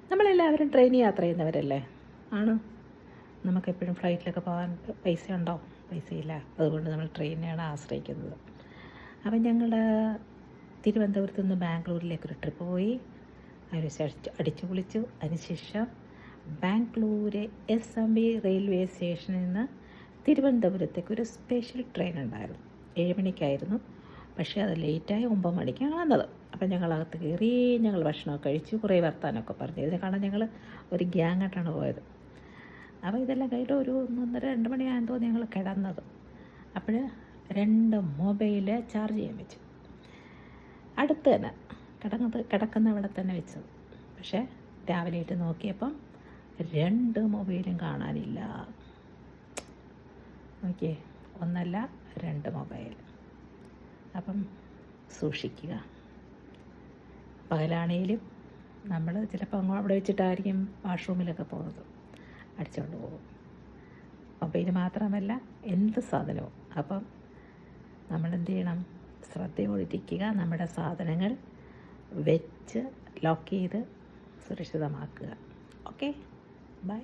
നമ്മളെല്ലാവരും ട്രെയിനിൽ യാത്ര ചെയ്യുന്നവരല്ലേ? ആണ്. നമുക്കെപ്പോഴും ഫ്ലൈറ്റിലൊക്കെ പോകാൻ പൈസ ഉണ്ടോ? പൈസയില്ല. അതുകൊണ്ട് നമ്മൾ ട്രെയിനിനെയാണ് ആശ്രയിക്കുന്നത്. അപ്പം ഞങ്ങൾ തിരുവനന്തപുരത്ത് നിന്ന് ബാംഗ്ലൂരിലേക്കൊരു ട്രിപ്പ് പോയി. അതിനുശേഷം അടിച്ചു പൊളിച്ചു. അതിനുശേഷം ബാംഗ്ലൂർ SMB റെയിൽവേ സ്റ്റേഷനിൽ നിന്ന് തിരുവനന്തപുരത്തേക്കൊരു സ്പെഷ്യൽ ട്രെയിൻ ഉണ്ടായിരുന്നു. 7 മണിക്കായിരുന്നു. പക്ഷേ അത് ലേറ്റായി 9 മണിക്കാണ് വന്നത്. അപ്പം ഞങ്ങളകത്ത് കയറി, ഞങ്ങൾ ഭക്ഷണമൊക്കെ കഴിച്ചു, കുറേ വർത്താനമൊക്കെ പറഞ്ഞു. ഇതിനെ കാണാൻ ഞങ്ങൾ ഒരു ഗ്യാങ്ങായിട്ടാണ് പോയത്. അപ്പോൾ ഇതെല്ലാം കഴിഞ്ഞിട്ട് ഒരു 1:30-2 മണിയായെന്ന് തോന്നി ഞങ്ങൾ കിടന്നത്. അപ്പോൾ 2 മൊബൈൽ ചാർജ് ചെയ്യാൻ വെച്ചു. അടുത്ത് തന്നെ കിടക്കുന്ന അവിടെ തന്നെ വെച്ചത്. പക്ഷേ രാവിലെ ആയിട്ട് നോക്കിയപ്പം 2 മൊബൈലും കാണാനില്ല. ഓക്കെ, ഒന്നല്ല 2 മൊബൈൽ. അപ്പം സൂക്ഷിക്കുക. പകലാണേലും നമ്മൾ ചിലപ്പോൾ അവിടെ വെച്ചിട്ടായിരിക്കും വാഷ്റൂമിലൊക്കെ പോകുന്നത്, അടിച്ചുകൊണ്ട് പോകും. മൊബൈൽ മാത്രമല്ല എന്ത് സാധനവും. അപ്പം നമ്മളെന്ത് ചെയ്യണം? ശ്രദ്ധയോടിരിക്കുക. നമ്മുടെ സാധനങ്ങൾ വെച്ച് ലോക്ക് ചെയ്ത് സുരക്ഷിതമാക്കുക. Okay, by.